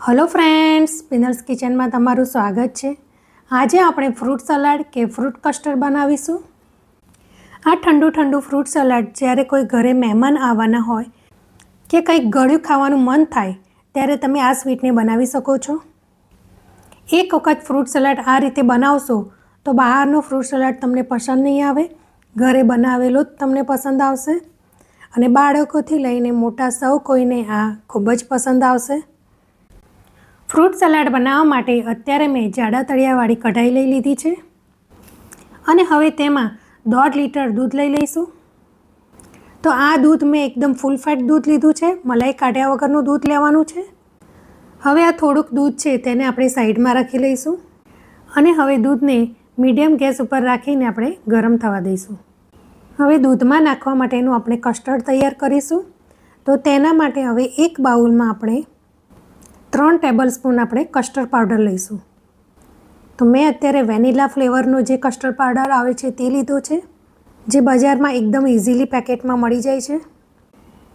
Hello friends, spinners kitchen में तमारुं स्वागत है। आज આપણે फ्रूट सलाड के फ्रूट कस्टर्ड बनावीशुं। आ ठंडू ठंडू फ्रूट सलाड જ્યારે કોઈ ઘરે મહેમાન આવવાના હોય કે કંઈક ગળ્યું ખાવાનું મન થાય ત્યારે તમે આ સ્વીટને બનાવી શકો છો। એક વખત ફ્રૂટ સલાડ આ રીતે બનાવશો તો બહારનો ફ્રૂટ સલાડ તમને પસંદ નહીં આવે, ઘરે બનાવેલો જ તમને પસંદ આવશે અને બાળકોથી લઈને મોટા સૌ કોઈને આ ખૂબ જ પસંદ આવશે। फ्रूट सलाड बनाववा माटे अत्यारे मैं जाड़ा तळियावाળી कढ़ाई लई लीधी छे अने हवे तेमां 1.5 लीटर दूध लई लईशुं। तो आ दूध मैं एकदम फूल फेट दूध लीधुं छे, मलाई काढ्या वगरनुं दूध लेवानुं छे। हवे आ थोड़ुंक दूध छे तेने आपणे साइडमां राखी लईशुं अने हवे दूधने मीडियम गैस पर राखीने आपणे गरम थवा दईशुं। हवे दूधमां नाखवा माटेनुं आपणे कस्टर्ड तैयार करीशुं। तो तेना माटे हवे एक बाउलमां आपणे 3 टेबलस्पून આપણે કસ્ટર્ડ પાવડર લઈશું। તો મેં અત્યારે વેનીલા ફ્લેવરનો જે કસ્ટર્ડ પાવડર આવે છે તે લીધો છે, જે બજારમાં એકદમ ઇઝીલી પેકેટમાં મળી જાય છે।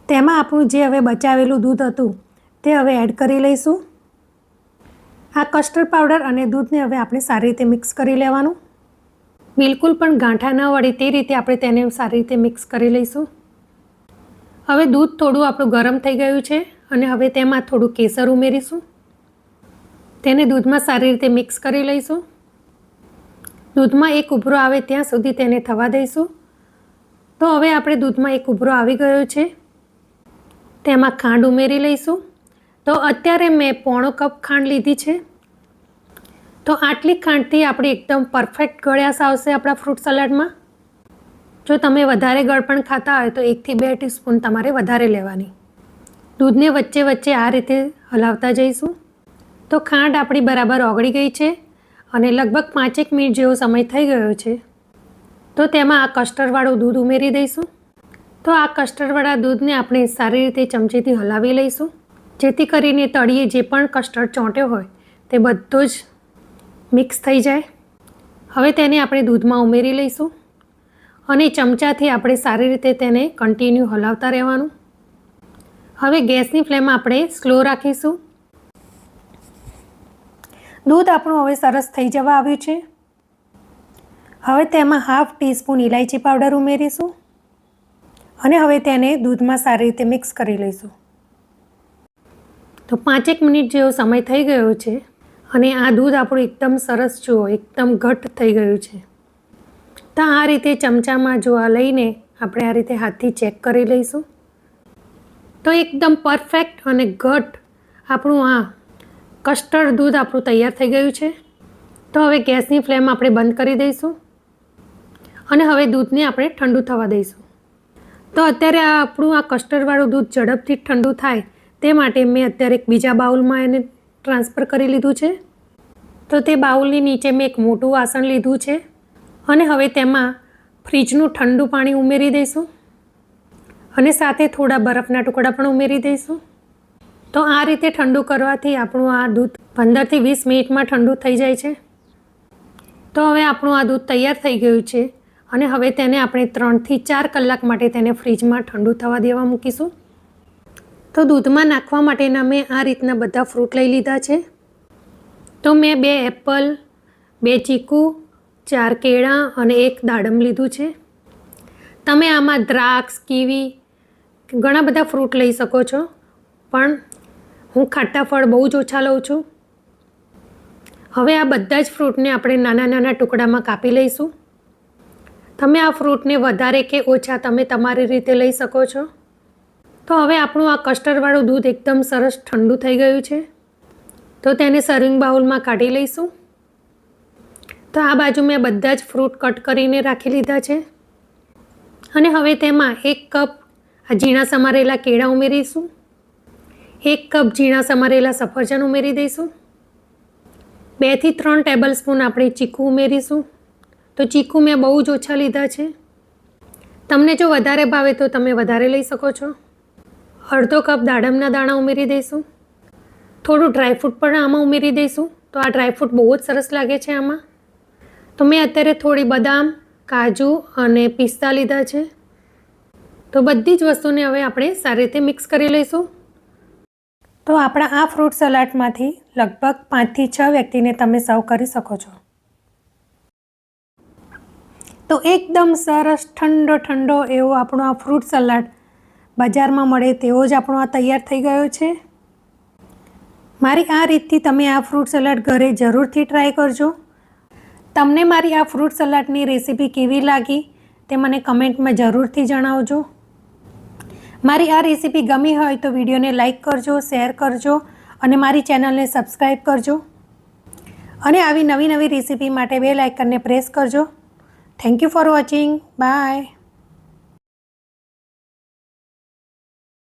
તેમાં આપણું જે હવે બચાવેલું દૂધ હતું તે હવે એડ કરી લઈશું। આ કસ્ટર્ડ પાવડર અને દૂધને હવે આપણે સારી રીતે મિક્સ કરી લેવાનું। બિલકુલ પણ ગાંઠા ન વળે તે રીતે આપણે તેને સારી રીતે મિક્સ કરી લઈશું। હવે દૂધ થોડું આપણું ગરમ થઈ ગયું છે અને હવે તેમાં થોડું કેસર ઉમેરીશું। તેને દૂધમાં સારી રીતે મિક્સ કરી લઈશું। દૂધમાં એક ઉભરો આવે ત્યાં સુધી તેને થવા દઈશું। તો હવે આપણે દૂધમાં એક ઉભરો આવી ગયો છે, તેમાં ખાંડ ઉમેરી લઈશું। તો અત્યારે મેં 1/4 કપ ખાંડ લીધી છે। તો આટલી ખાંડથી આપણે એકદમ પરફેક્ટ ગળ્યાશ આવશે આપણા ફ્રૂટ સલાડમાં। જો તમે વધારે ગળપણ ખાતા હોય તો 1 થી 2 ટીસ્પૂન તમારે વધારે લેવાની। दूधने वच्चे वच्चे आ रीते हलावता जईशुं। तो खांड आपणी बराबर ओगળી गई है और लगभग 5 मिनिट जेवो समय थई गयो छे। तो तेमां आ कस्टर्डवाळुं दूध उमेरी दईशुं। तो आ कस्टर्डवाळा दूधने आपणे सारी रीते चमचीथी हलावी लईशुं, जेथी करीने तळिये जे पण कस्टर्ड ચોંટ્યો હોય તે બધો જ મિક્સ થઈ જાય। હવે તેને આપણે દૂધમાં ઉમેરી લઈશું અને ચમચાથી આપણે સારી રીતે તેને કન્ટિન્યુ હલાવતા રહેવાનું। હવે ગેસની ફ્લેમ આપણે સ્લો રાખીશું। દૂધ આપણું હવે સરસ થઈ જવા આવ્યું છે। હવે તેમાં 1/2 ટીસ્પૂન ઇલાયચી પાવડર ઉમેરીશું અને હવે તેને દૂધમાં સારી રીતે મિક્સ કરી લઈશું। તો 5 મિનિટ જેવો સમય થઈ ગયો છે અને આ દૂધ આપણું એકદમ સરસ જુઓ એકદમ ઘટ્ટ થઈ ગયું છે। તો આ રીતે ચમચામાં જો આ લઈને આપણે આ રીતે હાથથી ચેક કરી લઈશું। तो एकदम परफेक्ट और घट आपणुं आ कस्टर्ड दूध आपणुं तैयार थई गयुं छे। तो हवे गैसनी फ्लेम आपणे बंद करी दईशुं अने हवे दूधने आपणे ठंडू थवा दईशुं। तो अत्यारे आपणुं आ कस्टर्डवाळुं दूध झड़पथी ठंडू थाय ते माटे मैं अत्यारे एक बीजा बाउलमां एने ट्रांसफर करी लीधुं छे। तो ते बाउलनी नीचे मैं एक मोटुं वासण लीधुं छे अने हवे तेमां फ्रीजनुं ठंडू पाणी उमेरी दईशुं અને સાથે થોડા બરફના ટુકડા પણ ઉમેરી દઈશું। તો આ રીતે ઠંડુ કરવાથી આપણું આ દૂધ 15 થી 20 મિનિટમાં ઠંડુ થઈ જાય છે। તો હવે આપણું આ દૂધ તૈયાર થઈ ગયું છે અને હવે તેને આપણે 3 થી 4 કલાક માટે તેને ફ્રીજમાં ઠંડુ થવા દેવા મૂકીશું। તો દૂધમાં નાખવા માટેના મેં આ રીતના બધા ફ્રૂટ લઈ લીધા છે। તો મેં 2 એપલ, 2 ચીકુ, 4 કેળા અને 1 દાડમ લીધું છે। તમે આમાં દ્રાક્ષ, કીવી ઘણા બધા ફ્રૂટ લઈ શકો છો, પણ હું ખાટા ફળ બહુ જ ઓછા લઉં છું। હવે આ બધા જ ફ્રૂટને આપણે નાના નાના ટુકડામાં કાપી લઈશું। તમે આ ફ્રૂટને વધારે કે ઓછા તમે તમારી રીતે લઈ શકો છો। તો હવે આપણું આ કસ્ટર્ડવાળું દૂધ એકદમ સરસ ઠંડુ થઈ ગયું છે। તો તેને સર્વિંગ બાઉલમાં કાઢી લઈશું। તો આ બાજુ મેં બધા જ ફ્રૂટ કટ કરીને રાખી લીધા છે અને હવે તેમાં 1 કપ આ ઝીણા સમારેલા કેળા ઉમેરીશું, 1 કપ ઝીણા સમારેલા સફરજન ઉમેરી દઈશું, 2 થી 3 ટેબલસ્પૂન આપણે ચીકુ ઉમેરીશું। તો ચીકુ મેં બહુ જ ઓછા લીધા છે, તમને જો વધારે ભાવે તો તમે વધારે લઈ શકો છો। અડધો કપ દાડમના દાણા ઉમેરી દઈશું, થોડું ડ્રાયફ્રૂટ પણ આમાં ઉમેરી દઈશું। તો આ ડ્રાયફ્રૂટ બહુ જ સરસ લાગે છે આમાં। તો મેં અત્યારે થોડી બદામ, કાજુ અને પિસ્તા લીધા છે। તો બધી જ વસ્તુને હવે આપણે સારી રીતે મિક્સ કરી લઈશું। તો આપણા આ ફ્રૂટ સલાડમાંથી લગભગ 5 થી 6 વ્યક્તિને તમે સર્વ કરી શકો છો. તો એકદમ સરસ ઠંડો એવો આપણો આ ફ્રૂટ સલાડ બજારમાં મળે તેવો જ આપણો આ તૈયાર થઈ ગયો છે. મારી આ રીતથી તમે આ ફ્રૂટ સલાડ ઘરે જરૂરથી ટ્રાય કરજો. તમને મારી આ ફ્રૂટ સલાડની રેસીપી કેવી લાગી તે મને કમેન્ટમાં જરૂરથી જણાવજો. મારી આ રેસીપી ગમી હોય તો વિડીયોને લાઈક કરજો, શેર કરજો અને મારી ચેનલને સબસ્ક્રાઈબ કરજો. અને આવી નવી રેસીપી માટે બેલ આઇકનને પ્રેસ કરજો. Thank you for watching. By.